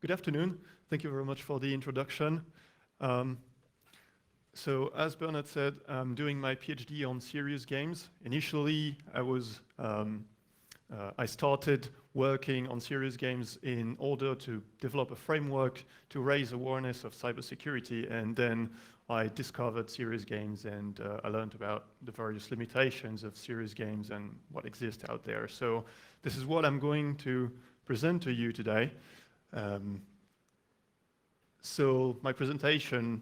Good afternoon. Thank you very much for the introduction. So as Bernard said, I'm doing my PhD on serious games. Initially, I started working on serious games in order to develop a framework to raise awareness of cybersecurity, and then I discovered serious games and I learned about the various limitations of serious games and what exists out there. So this is what I'm going to present to you today. So my presentation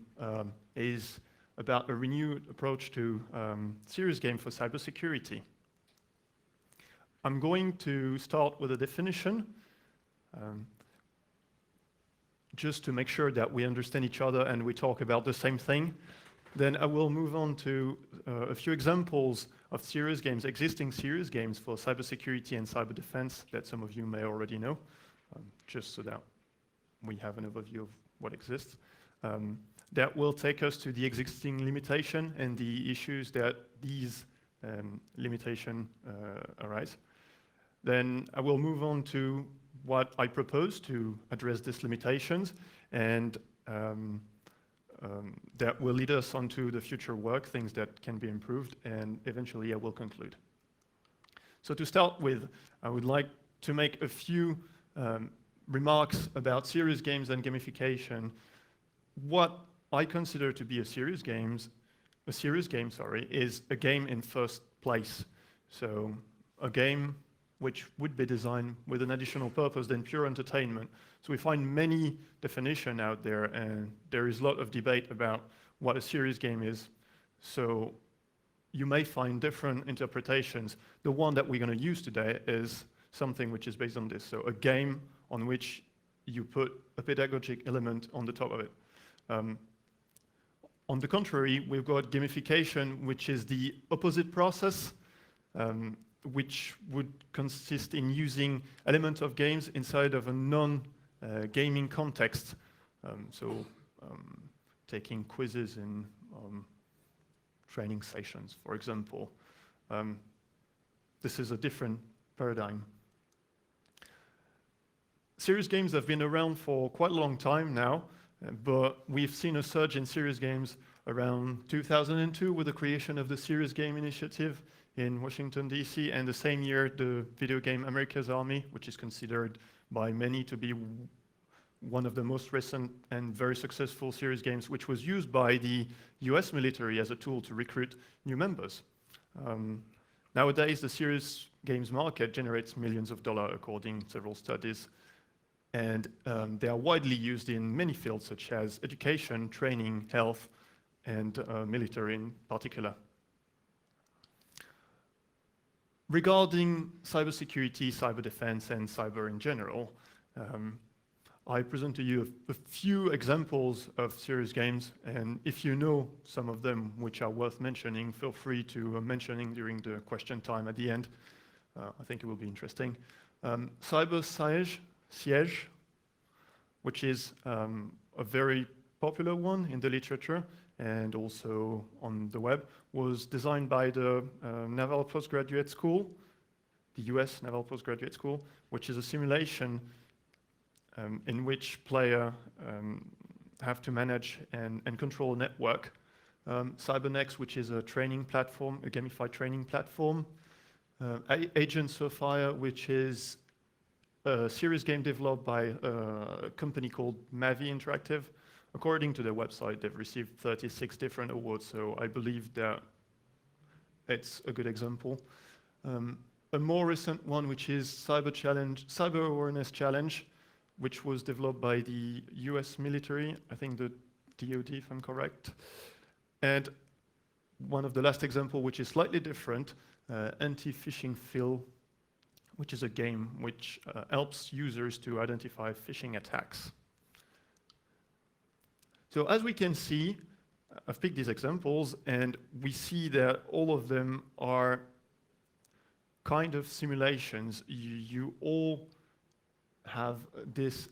is about a renewed approach to serious game for cybersecurity. I'm going to start with a definition, just to make sure that we understand each other and we talk about the same thing. Then I will move on to a few examples of serious games, existing serious games for cybersecurity and cyber defense that some of you may already know, just so that we have an overview of what exists. That will take us to the existing limitation and the issues that these limitations arise. Then I will move on to what I propose to address these limitations, and that will lead us onto the future work, things that can be improved, and eventually I will conclude. So to start with, I would like to make a few remarks about serious games and gamification. What I consider to be a serious game, is a game in first place. So a game which would be designed with an additional purpose than pure entertainment. So we find many definitions out there, and there is a lot of debate about what a serious game is. So you may find different interpretations. The one that we're going to use today is something which is based on this. So a game on which you put a pedagogic element on the top of it. On the contrary, we've got gamification, which is the opposite process, which would consist in using elements of games inside of a non-gaming context. Taking quizzes in training sessions, for example. This is a different paradigm. Serious games have been around for quite a long time now, but we've seen a surge in serious games around 2002 with the creation of the Serious Game Initiative in Washington, D.C., and the same year, the video game America's Army, which is considered by many to be one of the most recent and very successful serious games, which was used by the US military as a tool to recruit new members. Nowadays, the serious games market generates millions of dollars, according to several studies, and they are widely used in many fields, such as education, training, health, and military in particular. Regarding cybersecurity, cyber defense, and cyber in general, I present to you a few examples of serious games, and if you know some of them which are worth mentioning, feel free to mention during the question time at the end. I think it will be interesting. Cyber Siege, which is a very popular one in the literature and also on the web, was designed by the Naval Postgraduate School, the US Naval Postgraduate School, which is a simulation in which players have to manage and control a network. CyberNext, which is a training platform, a gamified training platform. Agent Sophia, which is a serious game developed by a company called Mavi Interactive. According to their website, they've received 36 different awards, so I believe that it's a good example. A more recent one, which is Cyber Awareness Challenge, which was developed by the US military, I think the DoD, if I'm correct. And one of the last example, which is slightly different, Anti-Phishing Phil, which is a game which helps users to identify phishing attacks. So as we can see, I've picked these examples, and we see that all of them are kind of simulations. You all have this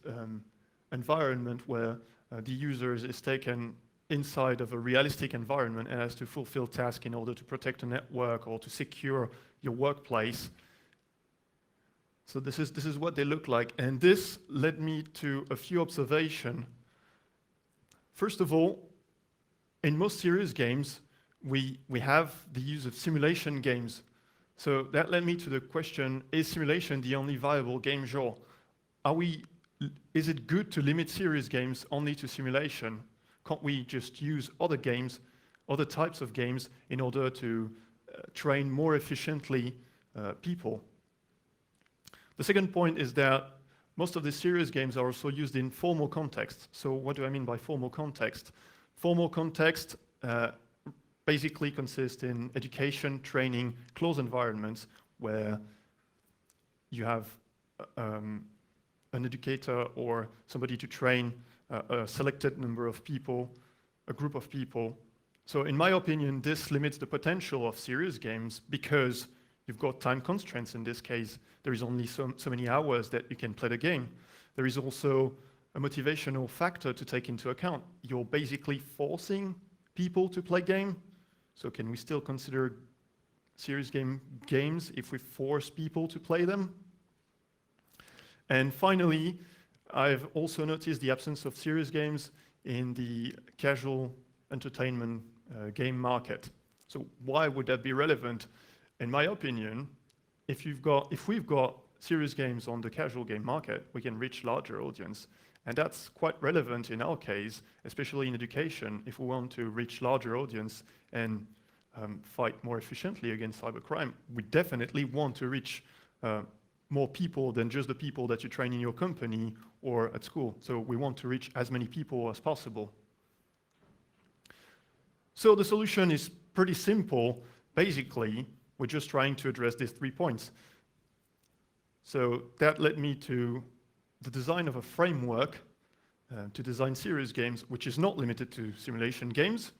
environment where the user is taken inside of a realistic environment and has to fulfill tasks in order to protect a network or to secure your workplace. So this is what they look like, and this led me to a few observations. First of all, in most serious games, we have the use of simulation games. So that led me to the question, is simulation the only viable game genre? Is it good to limit serious games only to simulation? Can't we just use other games, other types of games, in order to train more efficiently people? The second point is that most of the serious games are also used in formal context. So what do I mean by formal context? Formal context basically consists in education, training, closed environments where you have an educator or somebody to train a selected number of people, a group of people. So in my opinion, this limits the potential of serious games because you've got time constraints in this case. There is only so many hours that you can play the game. There is also a motivational factor to take into account. You're basically forcing people to play game. So can we still consider serious games if we force people to play them? And finally, I've also noticed the absence of serious games in the casual entertainment game market. So why would that be relevant? In my opinion, if we've got serious games on the casual game market, we can reach larger audience. And that's quite relevant in our case, especially in education, if we want to reach larger audience and fight more efficiently against cybercrime. We definitely want to reach more people than just the people that you train in your company or at school. So we want to reach as many people as possible. So the solution is pretty simple. Basically, we're just trying to address these 3 points. So that led me to the design of a framework to design serious games, which is not limited to simulation games,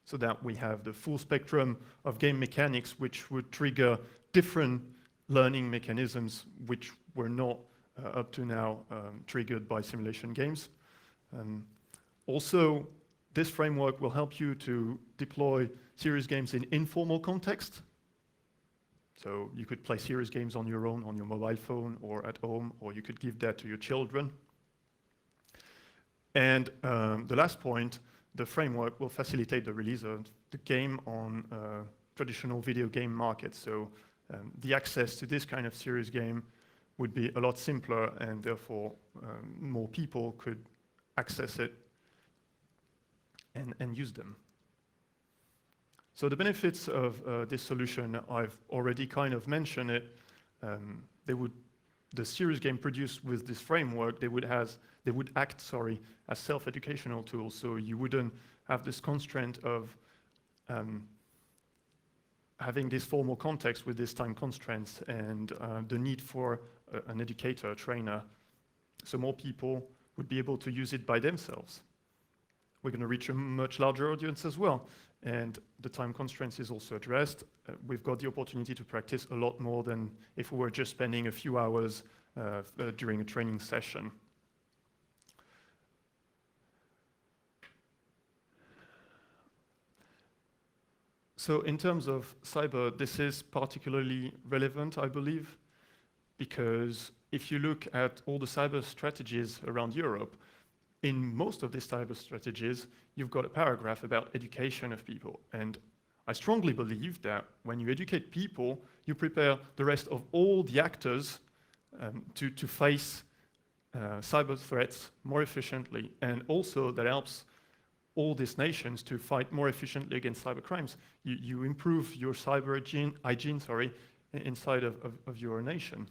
so that we have the full spectrum of game mechanics, which would trigger different learning mechanisms which were not up to now triggered by simulation games. Also, this framework will help you to deploy serious games in informal context. So you could play serious games on your own, on your mobile phone or at home, or you could give that to your children. And the last point, the framework will facilitate the release of the game on traditional video game markets. So the access to this kind of serious game would be a lot simpler, and therefore more people could access it and use them. So the benefits of this solution, I've already kind of mentioned it. The serious game produced with this framework, they would act as self-educational tools. So you wouldn't have this constraint of having this formal context with this time constraints and the need for an educator, a trainer. So more people would be able to use it by themselves. We're going to reach a much larger audience as well. And the time constraints is also addressed. We've got the opportunity to practice a lot more than if we were just spending a few hours during a training session. So in terms of cyber, this is particularly relevant, I believe, because if you look at all the cyber strategies around Europe, in most of these cyber strategies, you've got a paragraph about education of people. And I strongly believe that when you educate people, you prepare the rest of all the actors to face cyber threats more efficiently. And also that helps all these nations to fight more efficiently against cyber crimes. You improve your cyber hygiene, inside of your nation.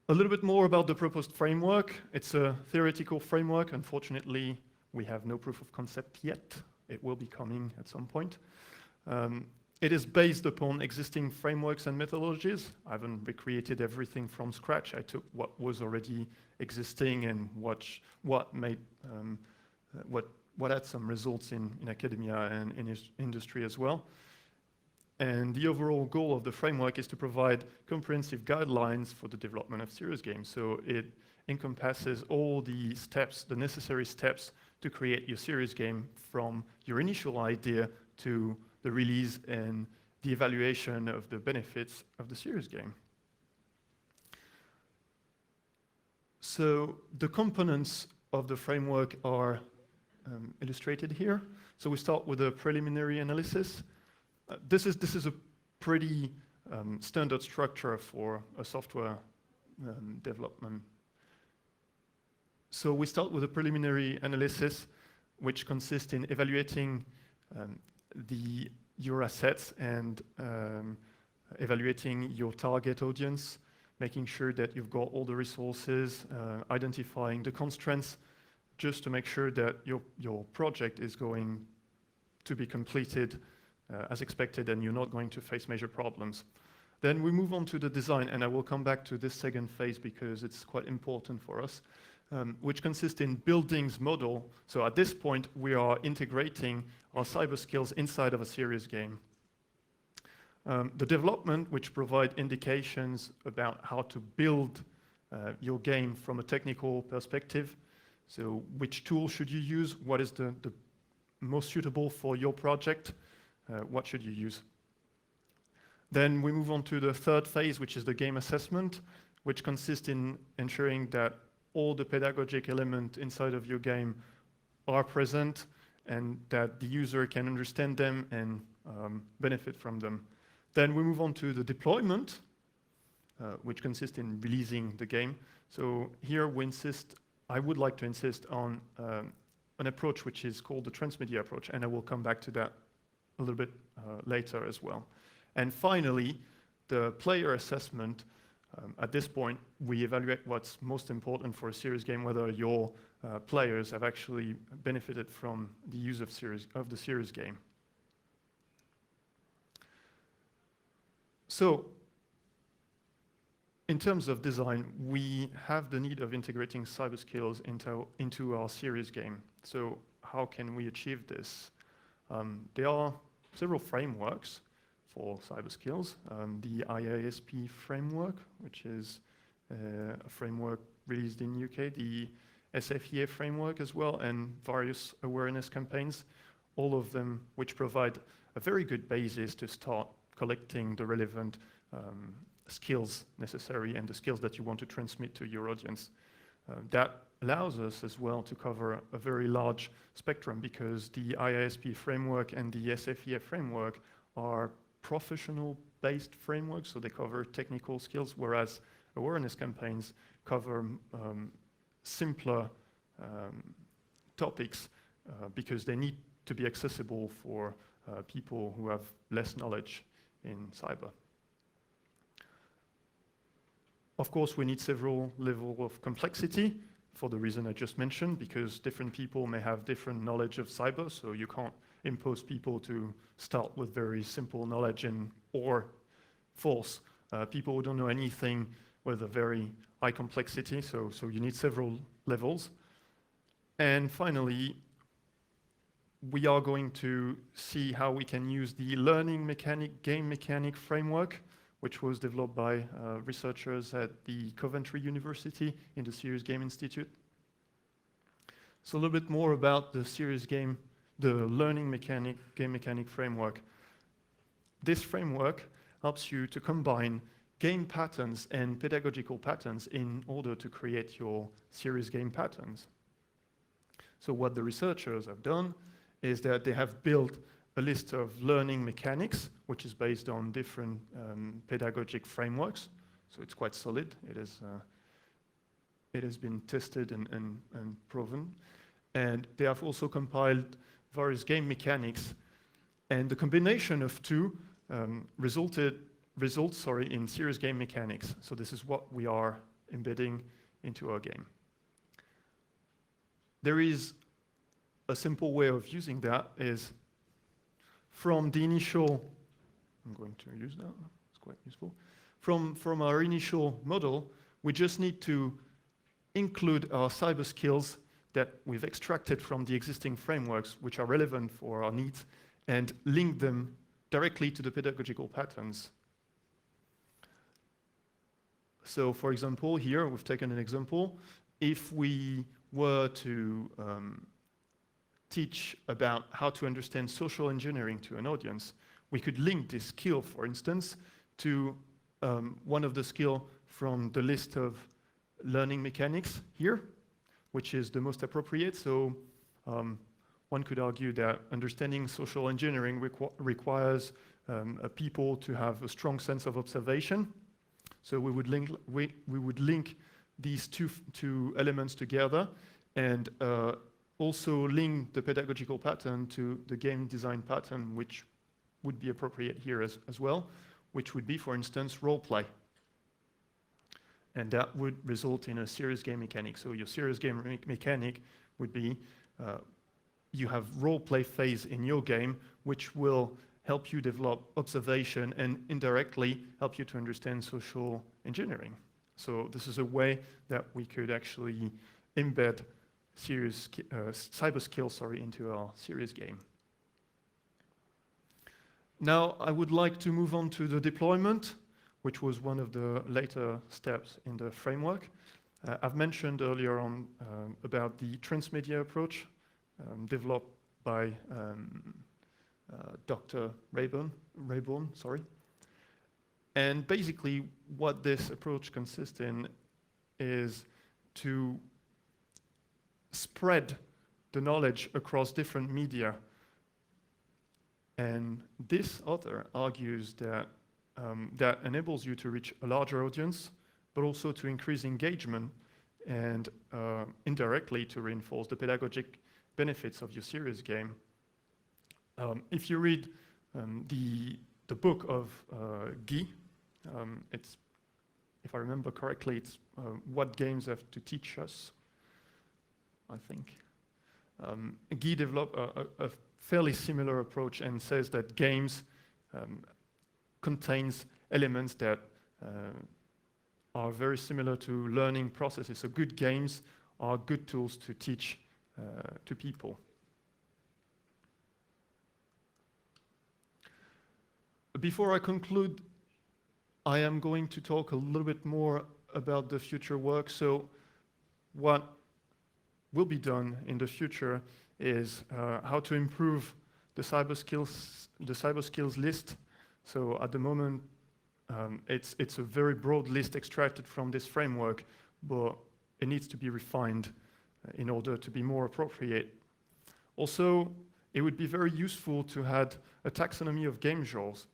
A little bit more about the proposed framework. It's a theoretical framework. Unfortunately, we have no proof of concept yet. It will be coming at some point. It is based upon existing frameworks and methodologies. I haven't recreated everything from scratch. I took what was already existing and what had some results in academia and in industry as well. And the overall goal of the framework is to provide comprehensive guidelines for the development of serious games. So it encompasses all the steps, the necessary steps to create your serious game from your initial idea to the release and the evaluation of the benefits of the serious game. So the components of the framework are illustrated here. So we start with a preliminary analysis. This is a pretty standard structure for a software development. So we start with a preliminary analysis, which consists in evaluating your assets and evaluating your target audience, making sure that you've got all the resources, identifying the constraints, just to make sure that your project is going to be completed as expected and you're not going to face major problems. Then we move on to the design, and I will come back to this second phase because it's quite important for us, which consists in buildings model. So at this point, we are integrating our cyber skills inside of a serious game. The development, which provide indications about how to build your game from a technical perspective. So which tool should you use? What is the most suitable for your project? What should you use? Then we move on to the third phase, which is the game assessment, which consists in ensuring that all the pedagogic elements inside of your game are present and that the user can understand them and benefit from them. Then we move on to the deployment, which consists in releasing the game. So here I would like to insist on an approach which is called the transmedia approach, and I will come back to that a little bit later as well. And finally, the player assessment. At this point, we evaluate what's most important for a serious game, whether your players have actually benefited from the use of the serious game. So, in terms of design, we have the need of integrating cyber skills into our serious game. So, how can we achieve this? There are several frameworks for cyber skills. The IASP framework, which is a framework released in UK, the SFEA framework as well, and various awareness campaigns, all of them which provide a very good basis to start collecting the relevant skills necessary and the skills that you want to transmit to your audience. That allows us as well to cover a very large spectrum because the IASP framework and the SFEA framework are professional-based frameworks, so they cover technical skills, whereas awareness campaigns cover simpler topics because they need to be accessible for people who have less knowledge in cyber. Of course, we need several levels of complexity for the reason I just mentioned, because different people may have different knowledge of cyber, so you can't impose people to start with very simple knowledge or force people who don't know anything with a very high complexity, so you need several levels. And finally, we are going to see how we can use the learning mechanic, game mechanic framework, which was developed by researchers at the Coventry University in the Serious Game Institute. So a little bit more about the serious game, the learning mechanic, game mechanic framework. This framework helps you to combine game patterns and pedagogical patterns in order to create your serious game patterns. So what the researchers have done is that they have built a list of learning mechanics, which is based on different pedagogic frameworks. So it's quite solid. It has been tested and proven. And they have also compiled various game mechanics. And the combination of two results in serious game mechanics. So this is what we are embedding into our game. There is a simple way of using that is from the initial, I'm going to use that, it's quite useful. From our initial model, we just need to include our cyber skills that we've extracted from the existing frameworks, which are relevant for our needs, and link them directly to the pedagogical patterns. So for example, here we've taken an example. If we were to teach about how to understand social engineering to an audience, we could link this skill, for instance, to one of the skill from the list of learning mechanics here, which is the most appropriate. So one could argue that understanding social engineering requires people to have a strong sense of observation. So we would link these two elements together, and also link the pedagogical pattern to the game design pattern, which would be appropriate here as well, which would be, for instance, role play. And that would result in a serious game mechanic. So your serious game mechanic would be you have role play phase in your game, which will help you develop observation and indirectly help you to understand social engineering. So this is a way that we could actually embed serious cyber skills, into our serious game. Now I would like to move on to the deployment, which was one of the later steps in the framework. I've mentioned earlier on about the transmedia approach developed by Dr. Rayborn. And basically what this approach consists in is to spread the knowledge across different media. And this author argues that that enables you to reach a larger audience, but also to increase engagement and indirectly to reinforce the pedagogic benefits of your serious game. If you read the book of Guy, it's, if I remember correctly, it's What Games Have to Teach Us, I think. Guy developed a fairly similar approach and says that games contains elements that are very similar to learning processes. So good games are good tools to teach to people. Before I conclude, I am going to talk a little bit more about the future work. So what will be done in the future is how to improve the cyber skills list. So at the moment, it's a very broad list extracted from this framework, but it needs to be refined in order to be more appropriate. Also, it would be very useful to have a taxonomy of game genres.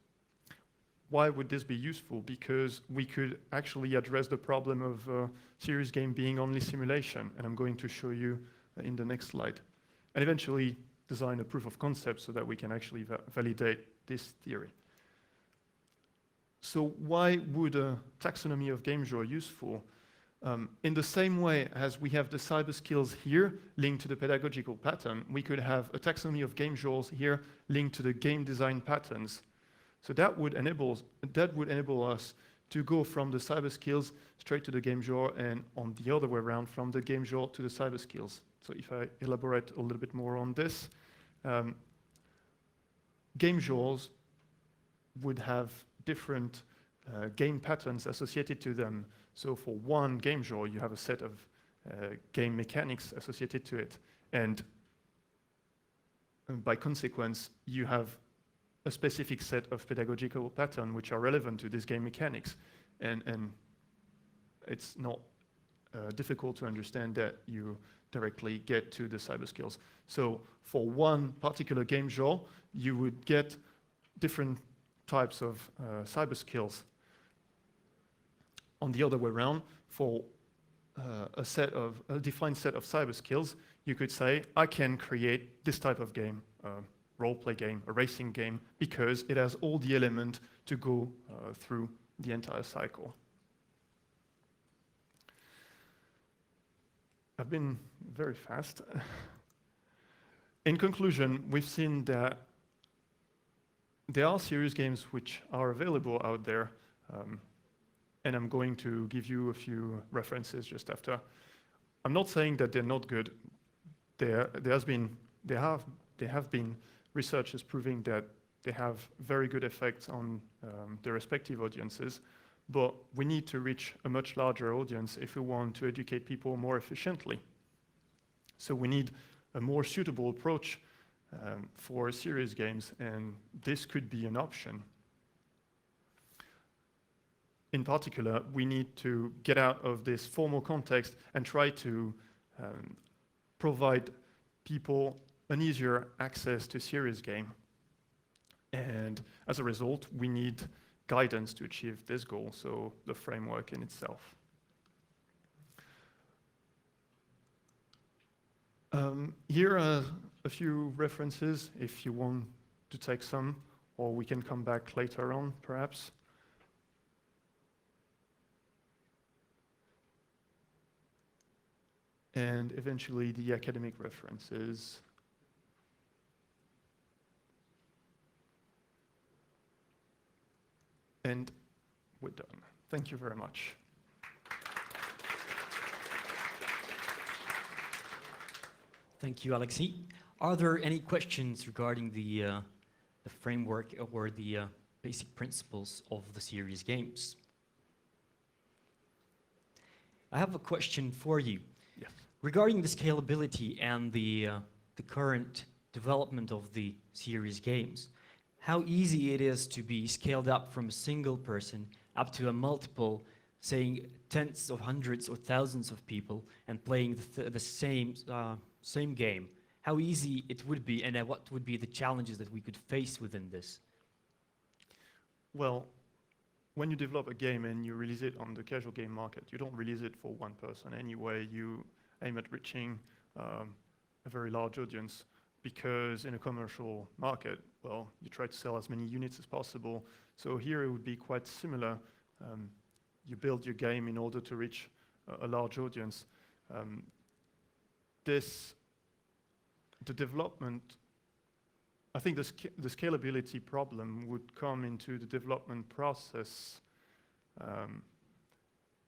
Why would this be useful? Because we could actually address the problem of serious game being only simulation, and I'm going to show you in the next slide. And eventually design a proof of concept so that we can actually validate this theory. So why would a taxonomy of game genre useful? In the same way as we have the cyber skills here linked to the pedagogical pattern, we could have a taxonomy of game genres here linked to the game design patterns. So that would enable us to go from the cyber skills straight to the game genre, and on the other way around, from the game genre to the cyber skills. So if I elaborate a little bit more on this, game genres would have different game patterns associated to them. So for one game genre, you have a set of game mechanics associated to it. And by consequence, you have a specific set of pedagogical patterns which are relevant to these game mechanics. And it's not difficult to understand that you directly get to the cyber skills. So for one particular game genre, you would get different types of cyber skills. On the other way around, for a defined set of cyber skills, you could say, I can create this type of game, role-play game, a racing game, because it has all the elements to go through the entire cycle. I've been very fast. In conclusion, we've seen that there are serious games which are available out there, and I'm going to give you a few references just after. I'm not saying that they're not good. There have been researchers proving that they have very good effects on their respective audiences, but we need to reach a much larger audience if we want to educate people more efficiently. So we need a more suitable approach for serious games, and this could be an option. In particular, we need to get out of this formal context and try to provide people an easier access to serious game. And as a result, we need guidance to achieve this goal, so the framework in itself. Here are a few references if you want to take some, or we can come back later on, perhaps. And eventually the academic references. And we're done. Thank you very much. Thank you, Alexis. Are there any questions regarding the framework or the basic principles of the serious games? I have a question for you. Yes. Regarding the scalability and the current development of the serious games, how easy it is to be scaled up from a single person up to a multiple, saying tens of hundreds or thousands of people and playing the same game. How easy it would be, and what would be the challenges that we could face within this? Well, when you develop a game and you release it on the casual game market, you don't release it for one person anyway. You aim at reaching a very large audience, because in a commercial market, well, you try to sell as many units as possible. So here it would be quite similar. You build your game in order to reach a large audience. The development, I think the scalability problem would come into the development process,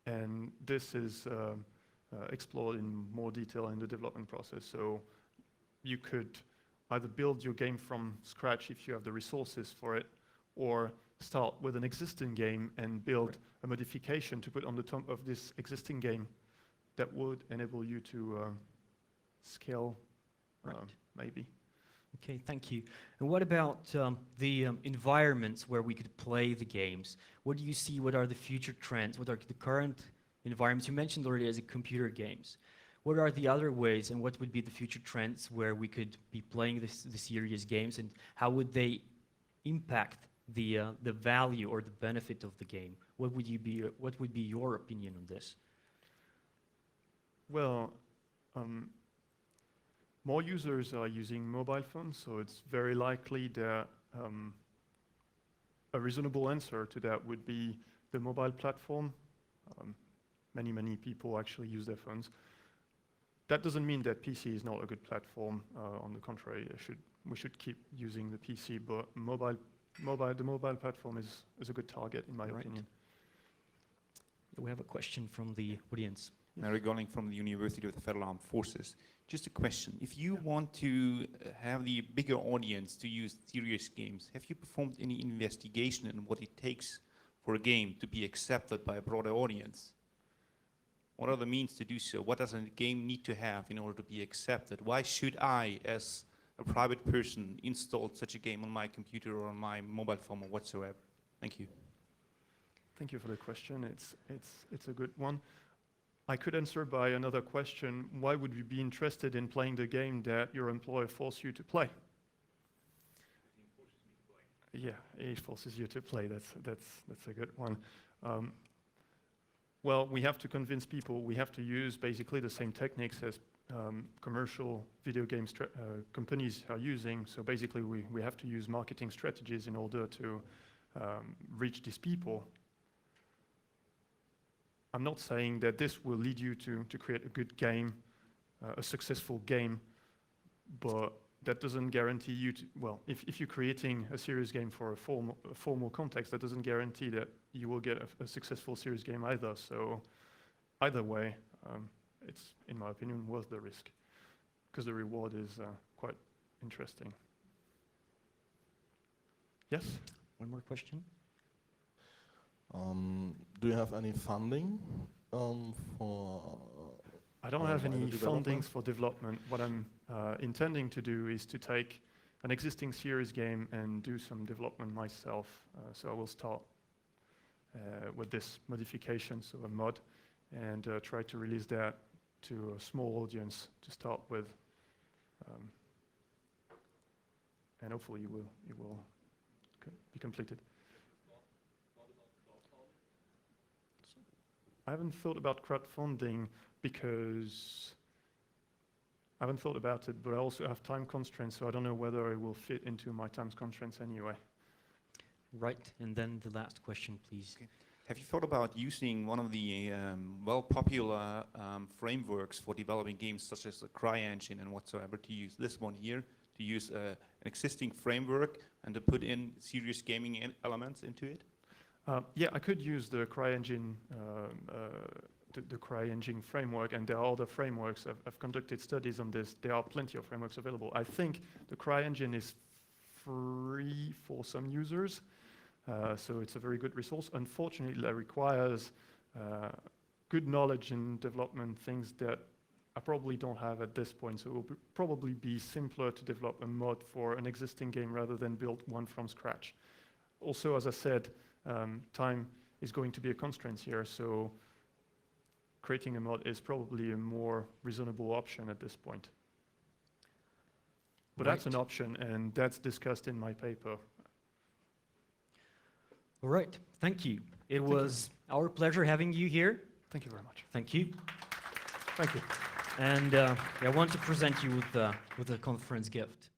and this is explored in more detail in the development process. So you could either build your game from scratch if you have the resources for it, or start with an existing game and build a modification to put on the top of this existing game that would enable you to scale, maybe. Okay, thank you. And what about the environments where we could play the games? What do you see? What are the future trends? What are the current environments? You mentioned already as a computer games. What are the other ways, and what would be the future trends where we could be playing the serious games, and how would they impact the value or the benefit of the game? What would be your opinion on this? Well, more users are using mobile phones, so it's very likely that a reasonable answer to that would be the mobile platform. Many people actually use their phones. That doesn't mean that PC is not a good platform. On the contrary, we should keep using the PC, but the mobile platform is a good target, in my opinion. We have a question from the audience. Mary Golling from the University of the Federal Armed Forces. Just a question. If you want to have the bigger audience to use serious games, have you performed any investigation in what it takes for a game to be accepted by a broader audience? What are the means to do so? What does a game need to have in order to be accepted? Why should I, as a private person, install such a game on my computer or on my mobile phone or whatsoever? Thank you. Thank you for the question. It's a good one. I could answer by another question. Why would you be interested in playing the game that your employer forced you to play? Yeah, it forces you to play. That's a good one. Well, we have to convince people. We have to use basically the same techniques as commercial video game companies are using. So basically, we have to use marketing strategies in order to reach these people. I'm not saying that this will lead you to create a good game, a successful game, but that doesn't guarantee you to, well, if you're creating a serious game for a formal context, that doesn't guarantee that you will get a successful serious game either. So either way, it's, in my opinion, worth the risk, because the reward is quite interesting. Yes? One more question. Do you have any funding for? I don't have any fundings for development. What I'm intending to do is to take an existing series game and do some development myself. So I will start with this modification, so a mod, and try to release that to a small audience to start with. And hopefully it will be completed. I haven't thought about crowdfunding because I haven't thought about it, but I also have time constraints, so I don't know whether it will fit into my time constraints anyway. Right, and then the last question, please. Okay. Have you thought about using one of the well-popular frameworks for developing games, such as the CryEngine and whatsoever, to use this one here, to use an existing framework and to put in serious gaming elements into it? Yeah, I could use the CryEngine, the CryEngine framework, and there are other frameworks. I've conducted studies on this. There are plenty of frameworks available. I think the CryEngine is free for some users, so it's a very good resource. Unfortunately, that requires good knowledge in development, things that I probably don't have at this point, so it will probably be simpler to develop a mod for an existing game rather than build one from scratch. Also, as I said, time is going to be a constraint here, so creating a mod is probably a more reasonable option at this point. But that's an option, and that's discussed in my paper. All right, thank you. It was our pleasure having you here. Thank you very much. Thank you. Thank you. And I want to present you with a conference gift.